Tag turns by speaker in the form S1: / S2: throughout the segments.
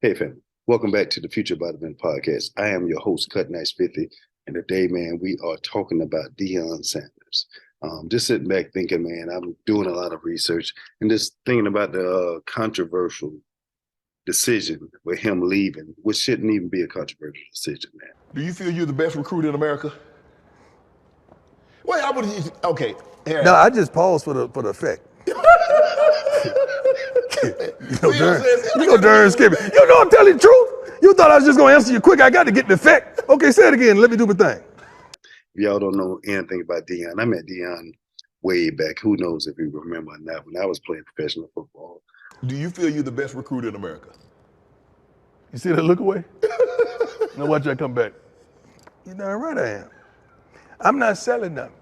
S1: Hey, fam. Welcome back to the Future Bodybuilding Podcast. I am your host, Cut Nice 50. And today, man, we are talking about Deion Sanders. Just sitting back thinking, man, I'm doing a lot of research and just thinking about the controversial decision with him leaving, which shouldn't even be a controversial decision, man.
S2: Do you feel you're the best recruit in America? Well, okay. Here.
S3: No, I just paused for the effect. Darn skip it. You know I'm telling the truth. You thought I was just gonna answer you quick. I got to get the effect. Okay, say it again. Let me do my thing.
S1: If y'all don't know anything about Deion, I met Deion way back. Who knows if you remember or not, when I was playing professional football.
S2: Do you feel you're the best recruit in America?
S3: You see that look away? Now watch that come back. You darn right I am. I'm not selling them.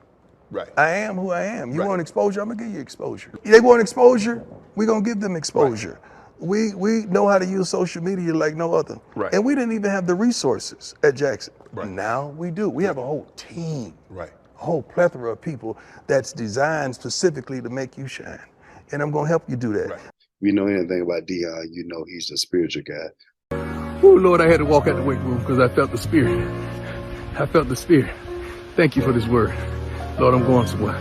S2: Right.
S3: I am who I am. You
S2: Right.
S3: want exposure? I'm gonna give you exposure. They want exposure? We're gonna give them exposure. Right. We know how to use social media like no other.
S2: Right.
S3: And we didn't even have the resources at Jackson.
S2: Right.
S3: Now we do. We have a whole team.
S2: Right.
S3: A whole plethora of people that's designed specifically to make you shine. And I'm gonna help you do that.
S2: Right.
S1: If you know anything about Deion, you know he's a spiritual guy.
S4: Oh, Lord, I had to walk out the weight room because I felt the spirit. I felt the spirit. Thank you for this word. Lord, I'm going somewhere.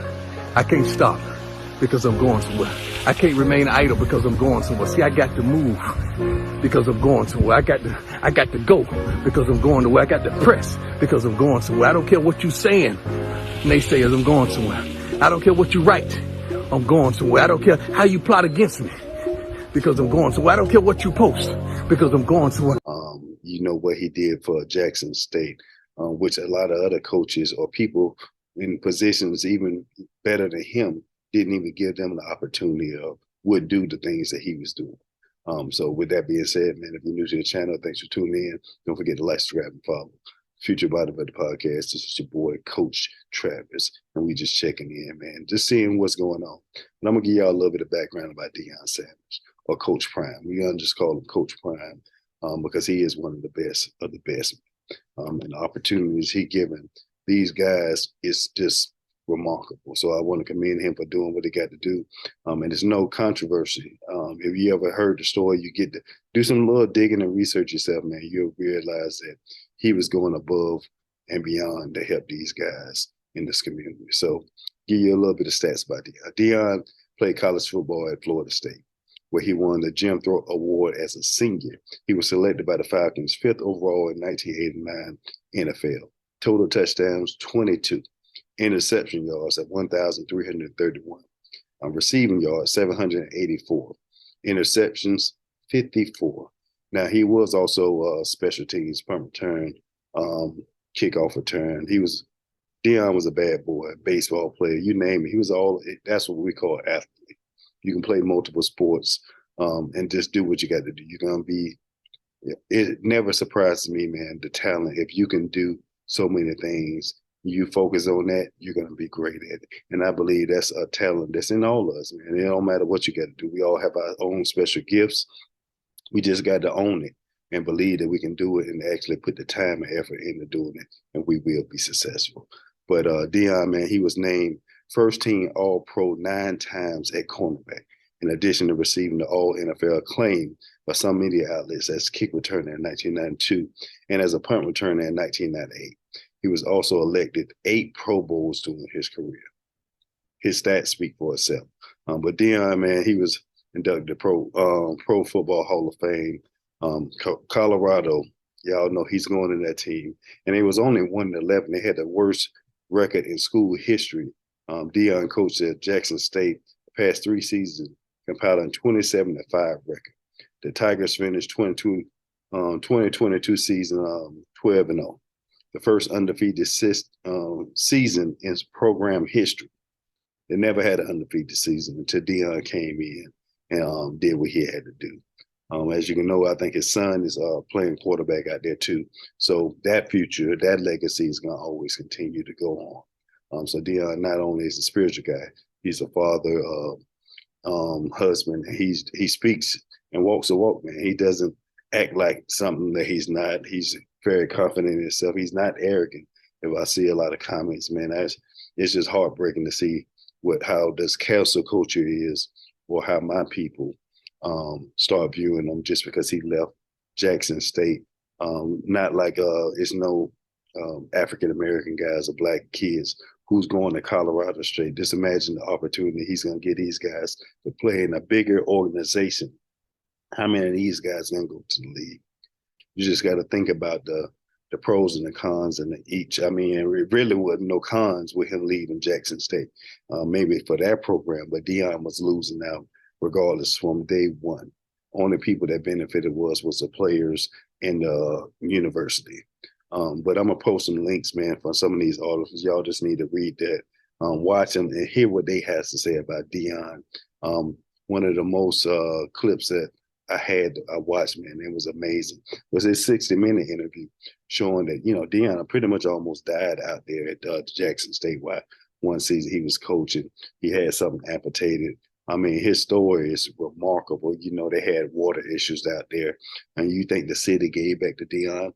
S4: I can't stop because I'm going somewhere. I can't remain idle because I'm going somewhere. See, I got to move because I'm going somewhere. I got to go because I'm going somewhere. I got to press because I'm going somewhere. I don't care what you're saying, naysayers, I'm going somewhere. I don't care what you write, I'm going somewhere. I don't care how you plot against me because I'm going somewhere. I don't care what you post because I'm going somewhere.
S1: You know what he did for Jackson State, which a lot of other coaches or people in positions even better than him didn't even give them the opportunity of would do the things that he was doing. So with that being said, man, if you're new to the channel, thanks for tuning in. Don't forget to like, subscribe, and follow. Future Bodybuilding Podcast. This is your boy, Coach Travis, and we just checking in, man, just seeing what's going on. And I'm gonna give y'all a little bit of background about Deion Sanders or Coach Prime. We're gonna just call him Coach Prime because he is one of the best of the best. And the opportunities he given these guys is just remarkable. So I want to commend him for doing what he got to do. And there's no controversy. If you ever heard the story, you get to do some little digging and research yourself, man. You'll realize that he was going above and beyond to help these guys in this community. So give you a little bit of stats about Deion. Deion played college football at Florida State, where he won the Jim Thorpe Award as a senior. He was selected by the Falcons 5th overall in 1989 NFL. Total touchdowns, 22. Interception yards at 1,331. Receiving yards, 784. Interceptions, 54. Now, he was also special teams, punt return, kickoff return. Deion was a bad boy, baseball player, you name it. He was that's what we call athlete. You can play multiple sports and just do what you got to do. You're going to be, it never surprises me, man, the talent. If you can do so many things, you focus on that, you're going to be great at it. And I believe that's a talent that's in all of us, man. It don't matter what you got to do. We all have our own special gifts. We just got to own it and believe that we can do it and actually put the time and effort into doing it, and we will be successful. But Deion, man, he was named first team All-Pro 9 times at cornerback, in addition to receiving the All-NFL acclaim by some media outlets as kick returner in 1992 and as a punt returner in 1998. He was also elected 8 Pro Bowls during his career. His stats speak for itself. But Deion, man, he was inducted to Pro Football Hall of Fame. Colorado, y'all know he's going in that team. And it was only 1-11. They had the worst record in school history. Deion coached at Jackson State the past 3 seasons, compiling 27-5 record. The Tigers finished 2022 season 12-0, the first undefeated season in program history. They never had an undefeated season until Deion came in and did what he had to do. As you can know, I think his son is playing quarterback out there too. So that future, that legacy is going to always continue to go on. So Deion not only is a spiritual guy, he's a father, husband. He speaks and walks a walk, man. He doesn't act like something that he's not. He's very confident in himself. He's not arrogant. If I see a lot of comments, man, it's just heartbreaking to see how this cancel culture is, or how my people start viewing him just because he left Jackson State. Not like it's no African American guys or black kids who's going to Colorado State. Just imagine the opportunity he's going to get these guys to play in a bigger organization. How many of these guys going to go to the league? You just got to think about the pros and the cons and each. I mean, it really wasn't no cons with him leaving Jackson State, maybe for that program, but Deion was losing out regardless from day one. Only people that benefited was the players and the university. But I'm gonna post some links, man, for some of these articles. Y'all just need to read that, watch them, and hear what they has to say about Deion. One of the most clips that I watched, man, it was amazing. It was his 60-minute interview showing that, Deion pretty much almost died out there at Jackson State. One season he was coaching, he had something amputated. I mean, his story is remarkable. They had water issues out there, and you think the city gave back to Deion?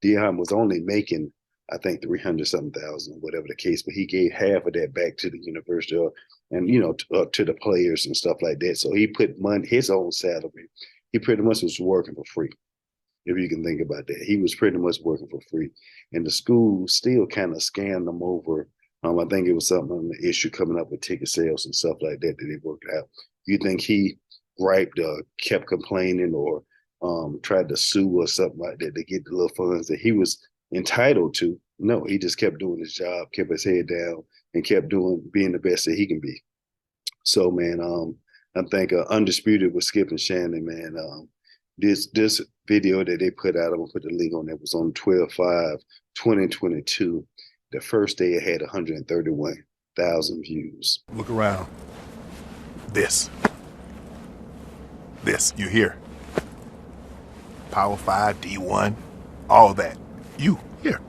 S1: Deion was only making, I think, 300-something thousand, whatever the case, but he gave half of that back to the university and, to the players and stuff like that. So he put his own salary. He pretty much was working for free, if you can think about that. He was pretty much working for free. And the school still kind of scammed them over. I think it was something on the issue coming up with ticket sales and stuff like that they worked out. You think he griped, kept complaining, or tried to sue or something like that to get the little funds that he was entitled to? No, he just kept doing his job, kept his head down, and kept being the best that he can be. So, man, I think Undisputed with Skip and Shannon, man, this video that they put out, I'm going to put the link on that, was on 12/5/2022. The first day it had 131,000 views.
S2: Look around. This, you hear. Power 5, D1, all that. You, here.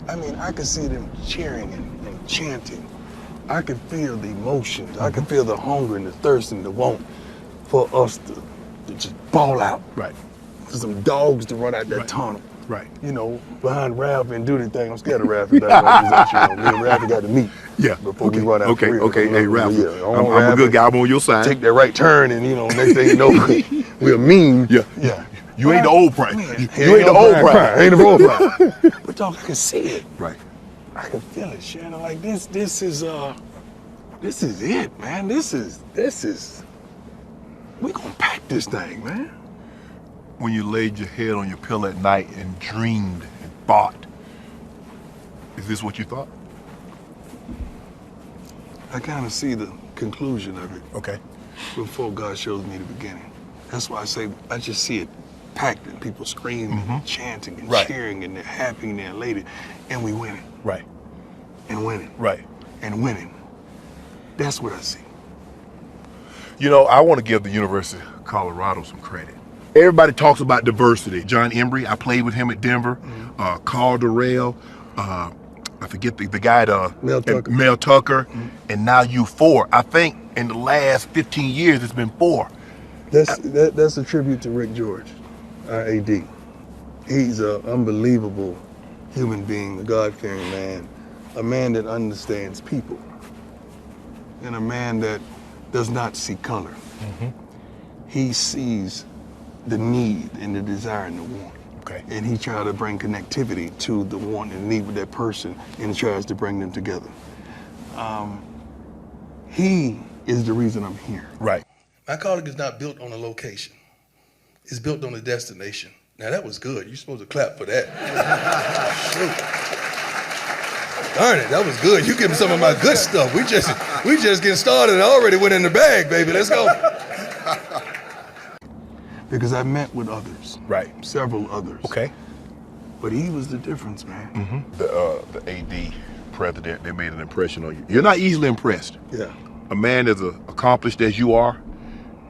S3: I mean, I could see them cheering and chanting. I could feel the emotions. I could feel the hunger and the thirst and the want for us to just ball out.
S2: Right.
S3: For some dogs to run out that tunnel.
S2: Right.
S3: Behind Ralph and do the thing. I'm scared of Ralph. Me and Ralph got to meet.
S2: Yeah.
S3: Before we run out.
S2: Okay. Hey, Ralph.
S3: Yeah,
S2: I'm a good guy. I'm on your side.
S3: Take that right turn, and next thing you know, we're mean.
S2: Yeah.
S3: Yeah.
S2: You ain't the old prime. You ain't
S3: the old prime. Ain't the old prime. But dog, I can see it.
S2: Right.
S3: I can feel it, Shannon. Like this is it, man. This is. We gonna pack this thing, man.
S2: When you laid your head on your pillow at night and dreamed and thought, is this what you thought?
S3: I kind of see the conclusion of it.
S2: Okay.
S3: Before God shows me the beginning. That's why I say I just see it packed and people screaming, and chanting and cheering, and they're happy and they're elated, and we winning.
S2: Right.
S3: And winning.
S2: Right.
S3: And winning. That's what I see.
S2: I want to give the University of Colorado some credit. Everybody talks about diversity. John Embry, I played with him at Denver. Carl Durrell, I forget the guy, Mel Tucker, and now you four. I think in the last 15 years, it's been four.
S3: That's a tribute to Rick George, our AD. He's an unbelievable human being, a God-fearing man, a man that understands people, and a man that does not see color. He sees the need and the desire and the want.
S2: Okay.
S3: And he tries to bring connectivity to the want and need with that person, and he tries to bring them together. He is the reason I'm here.
S2: Right.
S3: My college is not built on a location. It's built on a destination. Now that was good. You're supposed to clap for that. Darn it, that was good. You give me some of my good stuff. We just getting started. I already went in the bag, baby. Let's go. Because I met with others.
S2: Right.
S3: Several others.
S2: Okay.
S3: But he was the difference, man.
S2: The AD president, they made an impression on you. You're not easily impressed.
S3: Yeah.
S2: A man as accomplished as you are,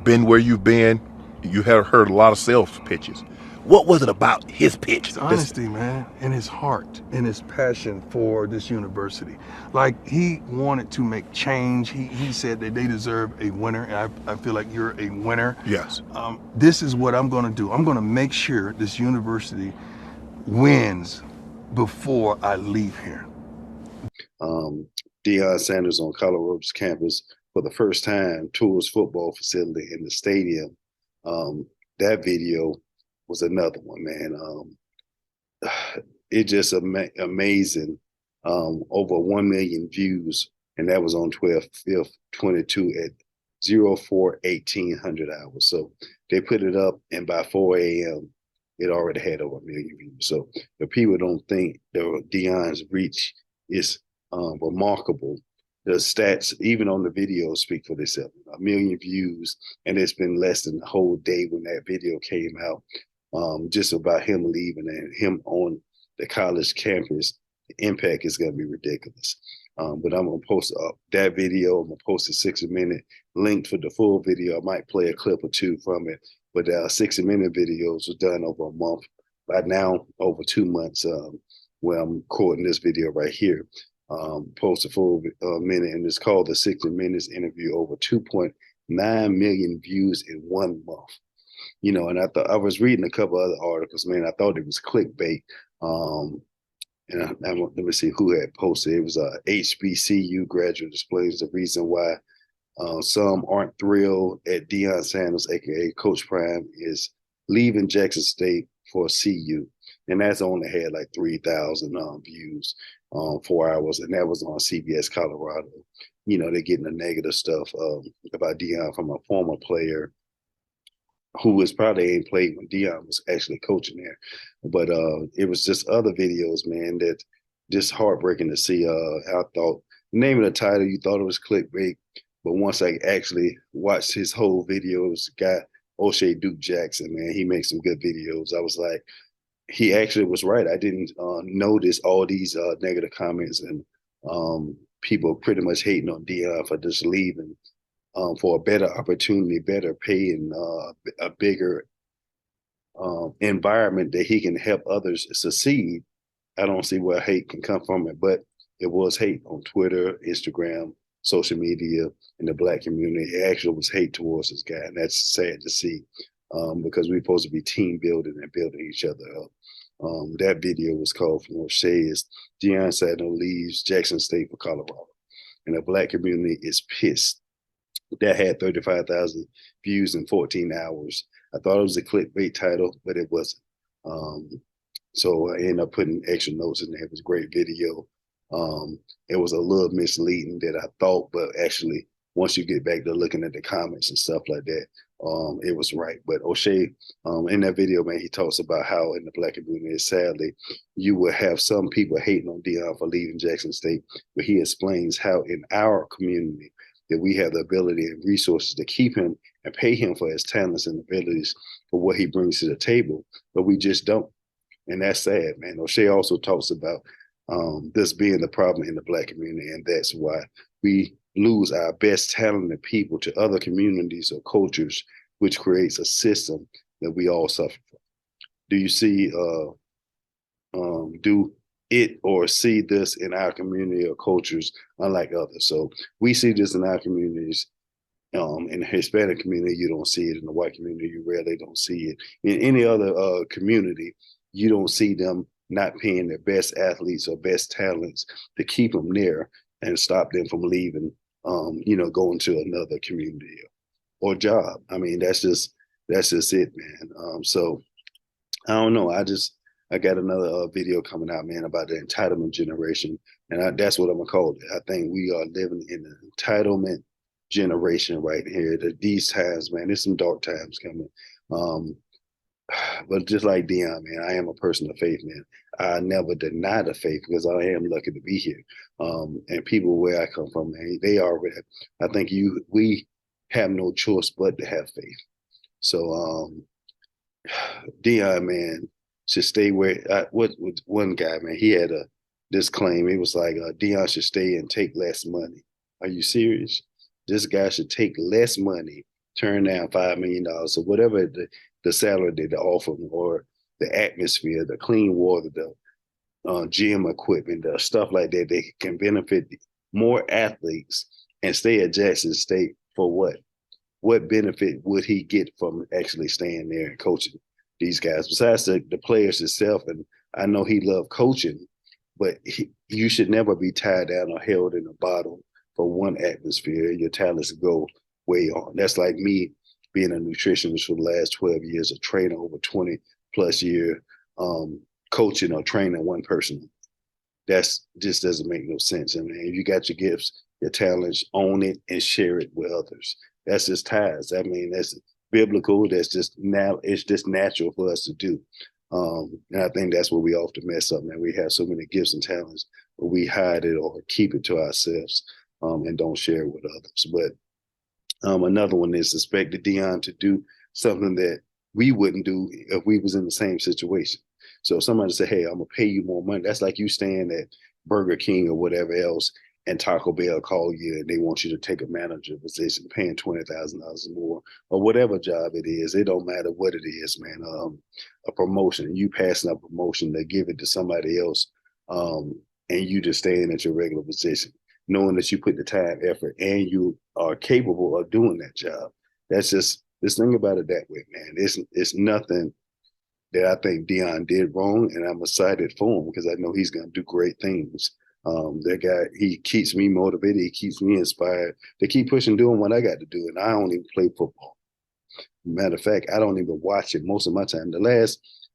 S2: been where you've been, you have heard a lot of sales pitches. What was it about his pitch?
S3: His honesty, man, and his heart, and his passion for this university. Like, he wanted to make change. He said that they deserve a winner, and I feel like you're a winner.
S2: Yes.
S3: This is what I'm gonna do. I'm gonna make sure this university wins before I leave here.
S1: Deion Sanders on Colorado's campus for the first time to his football facility in the stadium. That video was another one, man. It just amazing. Over 1 million views, and that was on 12/5/22 at 04/1800 hours. So they put it up, and by 4 a.m. it already had over 1 million views. So if people don't think Deion's reach is remarkable, the stats, even on the video, speak for themselves. 1 million views, and it's been less than a whole day when that video came out, just about him leaving and him on the college campus. The impact is going to be ridiculous. But I'm going to post that video. I'm going to post a 60-minute link for the full video. I might play a clip or two from it. But 60-minute videos was done over a month. By now, over 2 months, where I'm recording this video right here. Post a full minute, and it's called the 60 Minutes interview. Over 2.9 million views in 1 month. You know, and I was reading a couple other articles, man. I thought it was clickbait. And let me see who had posted. It was a HBCU graduate explains the reason why some aren't thrilled at Deion Sanders, aka Coach Prime, is leaving Jackson State for CU, and that's only had like 3,000 views, 4 hours, and that was on CBS Colorado. You know, they're getting the negative stuff about Deion from a former player who was probably ain't played when Deion was actually coaching there. But it was just other videos, man, that just heartbreaking to see. I thought the name of the title, you thought it was clickbait, but once I actually watched his whole videos, guy O'Shea Duke Jackson, man, he makes some good videos. I was like, he actually was right. I didn't notice all these negative comments and people pretty much hating on Deion for just leaving. For a better opportunity, better pay, and a bigger environment that he can help others succeed. I don't see where hate can come from it, but it was hate on Twitter, Instagram, social media, in the Black community. It actually was hate towards this guy, and that's sad to see because we're supposed to be team building and building each other up. That video was called from O'Shea's Deion Sanders leaves Jackson State for Colorado, and the Black community is pissed. That had 35,000 views in 14 hours. I thought it was a clickbait title, but it wasn't. So I ended up putting extra notes in there. It was a great video. It was a little misleading that I thought, but actually, once you get back to looking at the comments and stuff like that, it was right. But O'Shea, in that video, man, he talks about how in the Black community, sadly, you will have some people hating on Deion for leaving Jackson State, but he explains how in our community, that we have the ability and resources to keep him and pay him for his talents and abilities for what he brings to the table, but we just don't. And that's sad, man. O'Shea also talks about this being the problem in the Black community, and that's why we lose our best talented people to other communities or cultures, which creates a system that we all suffer from. Do you see, do it or see this in our community or cultures unlike others? So we see this in our communities. In the Hispanic community, you don't see it. In the white community, you rarely don't see it. In any other community, you don't see them not paying their best athletes or best talents to keep them there and stop them from leaving, going to another community or job. I mean, that's just it, man. So I don't know. I got another video coming out, man, about the entitlement generation, and that's what I'm gonna call it. I think we are living in an entitlement generation right here. These times, man, there's some dark times coming. But just like Deion, man, I am a person of faith, man. I never deny the faith because I am lucky to be here. And people where I come from, man, they already. I think we have no choice but to have faith. So Deion, man, should stay where. What one guy, man, he had this claim. It was like Deion should stay and take less money. Are you serious? This guy should take less money, turn down $5 million, or whatever the salary they offer him, or the atmosphere, the clean water, the gym equipment, the stuff like that. They can benefit more athletes and stay at Jackson State for what? What benefit would he get from actually staying there and coaching these guys? Besides the players itself, and I know he loved coaching, but you should never be tied down or held in a bottle for one atmosphere. Your talents go way on. That's like me being a nutritionist for the last 12 years, a trainer over 20 plus year, coaching or training one person. That's just doesn't make no sense. I mean, if you got your gifts, your talents, own it and share it with others. That's just ties. I mean, that's biblical. That's just now. It's just natural for us to do. And I think that's where we often mess up, man. We have so many gifts and talents, but we hide it or keep it to ourselves and don't share it with others. But another one is expected Deion to do something that we wouldn't do if we was in the same situation. So if somebody say, hey, I'm gonna pay you more money, that's like you staying at Burger King or whatever else, and Taco Bell call you and they want you to take a manager position, paying $20,000 more, or whatever job it is. It don't matter what it is, man. A promotion, you passing a promotion, they give it to somebody else, and you just staying at your regular position, knowing that you put the time, effort, and you are capable of doing that job. That's just this thing about it that way, man. It's nothing that I think Deion did wrong, and I'm excited for him because I know he's going to do great things. That guy, he keeps me motivated. He keeps me inspired to keep pushing, doing what I got to do. And I don't even play football. Matter of fact, I don't even watch it most of my time.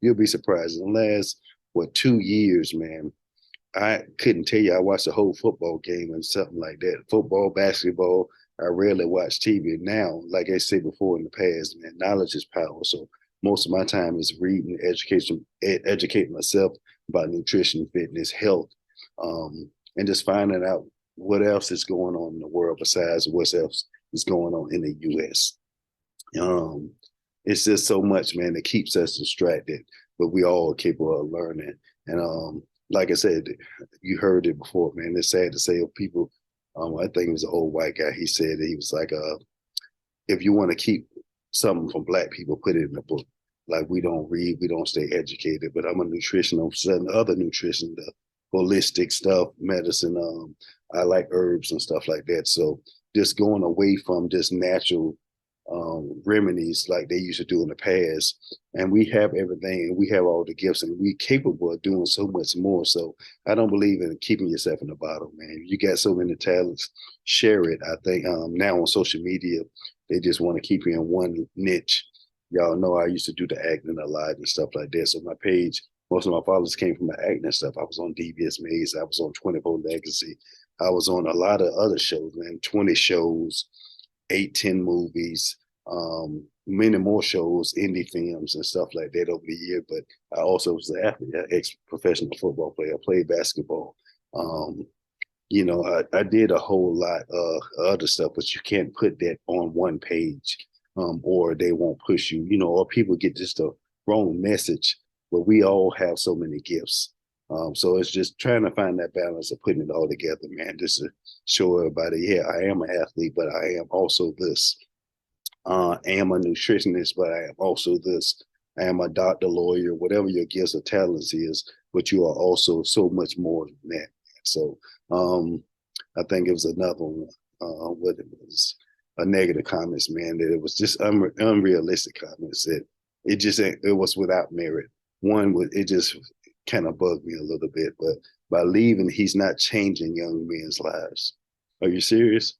S1: You'll be surprised, in the last, 2 years, man, I couldn't tell you I watched a whole football game and something like that. Football, basketball, I rarely watch TV. Now, like I said before in the past, man, knowledge is power. So most of my time is reading, educating myself about nutrition, fitness, health, and just finding out what else is going on in the world besides what else is going on in the U.S. It's just so much, man, that keeps us distracted, but we all capable of learning. And like I said, you heard it before, man. It's sad to say of people. I think it was an old white guy. He said he was like, if you want to keep something from Black people, put it in the book. Like, we don't read, we don't stay educated. But I'm a nutritionist, studying other nutrition, the holistic stuff, medicine. I like herbs and stuff like that. So just going away from just natural remedies like they used to do in the past. And we have everything, and we have all the gifts, and we're capable of doing so much more. So I don't believe in keeping yourself in the bottle, man. You got so many talents, share it. I think now on social media, they just want to keep you in one niche. Y'all know I used to do the acting a lot and stuff like that. So my page, most of my followers came from the acting stuff. I was on Devious Maze. I was on 24 Legacy. I was on a lot of other shows, man, 20 shows, 8-10 movies, many more shows, indie films and stuff like that over the year. But I also was an athlete, an ex-professional football player. I played basketball. I did a whole lot of other stuff, but you can't put that on one page, or they won't push you, or people get just a wrong message. But we all have so many gifts. So it's just trying to find that balance of putting it all together, man, just to show everybody, yeah, I am an athlete, but I am also this. I am a nutritionist, but I am also this. I am a doctor, lawyer, whatever your gifts or talents is, but you are also so much more than that. So I think it was another one, what it was, a negative comments, man, that it was just unrealistic comments, that it was without merit. One, it just kind of bugged me a little bit, but by leaving, he's not changing young men's lives. Are you serious?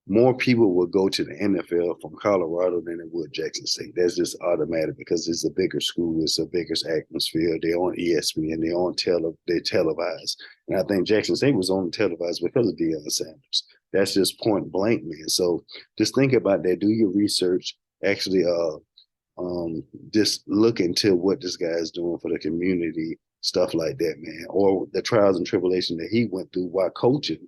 S1: More people will go to the NFL from Colorado than it would Jackson State. That's just automatic because it's a bigger school, it's a bigger atmosphere. They're on ESPN, they're televised. And I think Jackson State was on televised because of Deion Sanders. That's just point blank, man. So just think about that. Do your research. Actually, just look into what this guy is doing for the community, stuff like that, man. Or the trials and tribulation that he went through while coaching.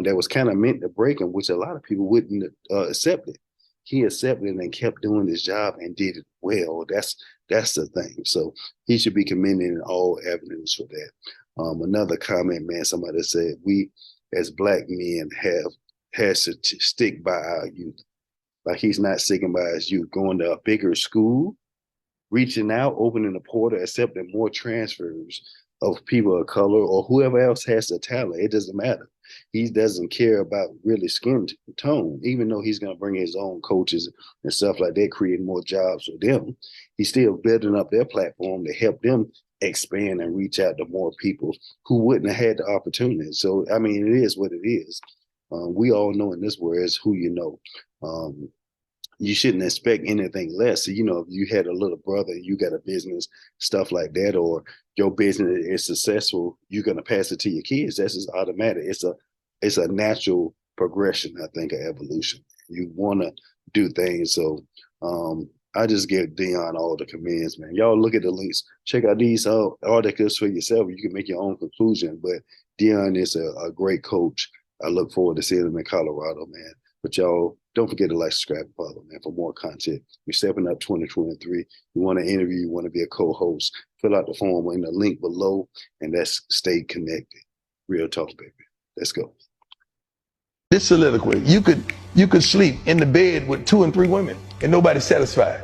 S1: That was kind of meant to break him, which a lot of people wouldn't accept it. He accepted it and kept doing his job and did it well. That's the thing. So he should be commended in all avenues for that. Another comment, man, somebody said, we as Black men has to stick by our youth. Like, he's not sticking by his youth, going to a bigger school, reaching out, opening the portal, accepting more transfers of people of color or whoever else has the talent. It doesn't matter. He doesn't care about really skin tone, even though he's going to bring his own coaches and stuff like that, creating more jobs for them. He's still building up their platform to help them expand and reach out to more people who wouldn't have had the opportunity. So, I mean, it is what it is. We all know in this world is who you know. You shouldn't expect anything less. So, if you had a little brother, you got a business, stuff like that, or your business is successful, you're gonna pass it to your kids. That's just automatic. It's a natural progression, I think, of evolution. You want to do things. So I just give Deion all the commends, man. Y'all look at the links, check out these articles for yourself. You can make your own conclusion. But Deion is a great coach. I look forward to seeing him in Colorado, man. But y'all, don't forget to like, subscribe, and follow, man, for more content. We're stepping up 2023. You want to interview, you want to be a co-host, fill out the form in the link below, and that's stay connected. Real talk, baby. Let's go.
S3: This soliloquy, you could sleep in the bed with 2 and 3 women and nobody's satisfied.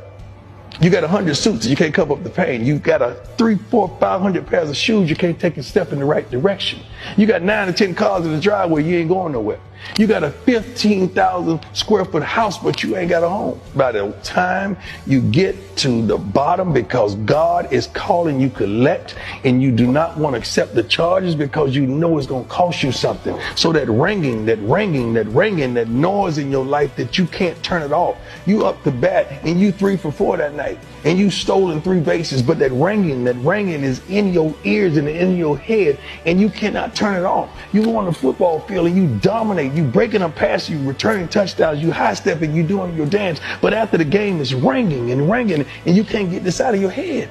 S3: You got 100 suits, you can't cover up the pain. You got 300, 400, 500 pairs of shoes, you can't take a step in the right direction. You got 9 or 10 cars in the driveway, you ain't going nowhere. You got a 15,000 square foot house, but you ain't got a home. By the time you get to the bottom, because God is calling you collect, and you do not want to accept the charges because you know it's going to cost you something. So that ringing, that noise in your life that you can't turn it off. You up the bat and you 3 for 4 that night, and you stolen 3 bases, but that ringing is in your ears and in your head, and you cannot turn it off. You go on the football field and you dominate. You breaking up passes, you returning touchdowns, you high stepping, you doing your dance. But after the game, it's ringing, and you can't get this out of your head.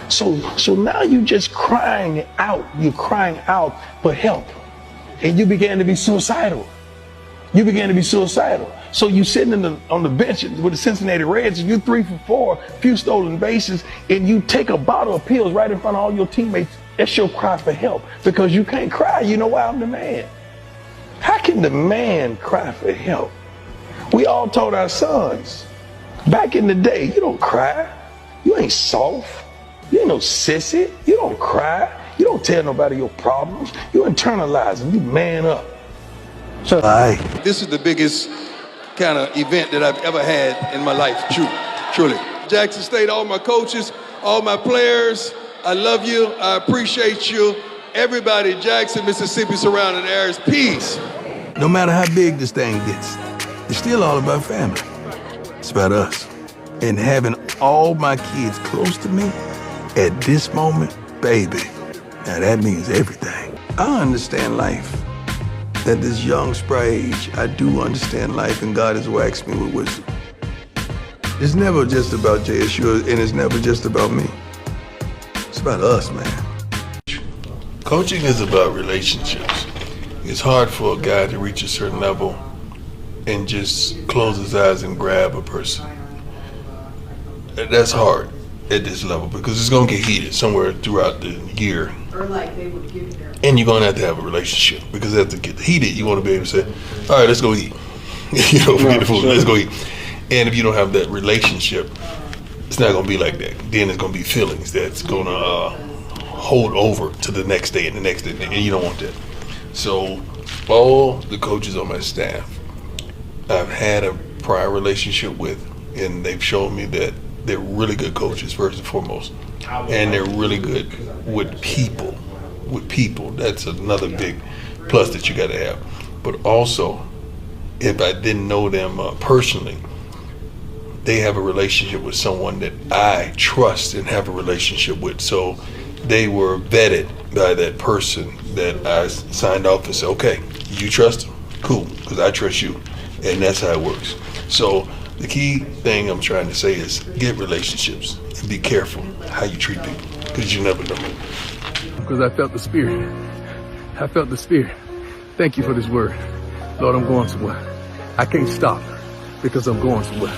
S3: So now you just crying out. You're crying out for help, and you began to be suicidal. So you sitting on the bench with the Cincinnati Reds, and you 3 for 4, few stolen bases, and you take a bottle of pills right in front of all your teammates. That's your cry for help, because you can't cry. You know why? I'm the man. How can the man cry for help? We all told our sons, back in the day, you don't cry. You ain't soft. You ain't no sissy. You don't cry. You don't tell nobody your problems. You internalize them. You man up. So
S5: this is the biggest kind of event that I've ever had in my life, truly. Jackson State, all my coaches, all my players, I love you, I appreciate you. Everybody, Jackson, Mississippi, surrounding areas, peace.
S3: no matter how big this thing gets, it's still all about family. It's about us. And having all my kids close to me at this moment, baby, now that means everything. I understand life. At this young, spry age, I do understand life, and God has waxed me with wisdom. It's never just about JSU, and it's never just about me. It's about us, man.
S6: Coaching is about relationships. It's hard for a guy to reach a certain level and just close his eyes and grab a person. That's hard at this level because it's going to get heated somewhere throughout the year.
S7: Or like they would give you
S6: And you're going to have a relationship because after it gets heated, you want to be able to say, all right, let's go eat. Forget the food, let's go eat. And if you don't have that relationship, it's not going to be like that. Then it's going to be feelings that's going to hold over to the next day and the next day, and you don't want that. So all the coaches on my staff, I've had a prior relationship with, and they've shown me that they're really good coaches, first and foremost. And they're really good with people. That's another big plus that you got to have. But also, if I didn't know them personally, they have a relationship with someone that I trust and have a relationship with. So they were vetted by that person that I signed off and said, okay, you trust him? Cool, because I trust you. And that's how it works. So the key thing I'm trying to say is get relationships and be careful how you treat people because you never know.
S4: Because I felt the Spirit. Thank you for this word. Lord, I'm going somewhere. I can't stop because I'm going somewhere.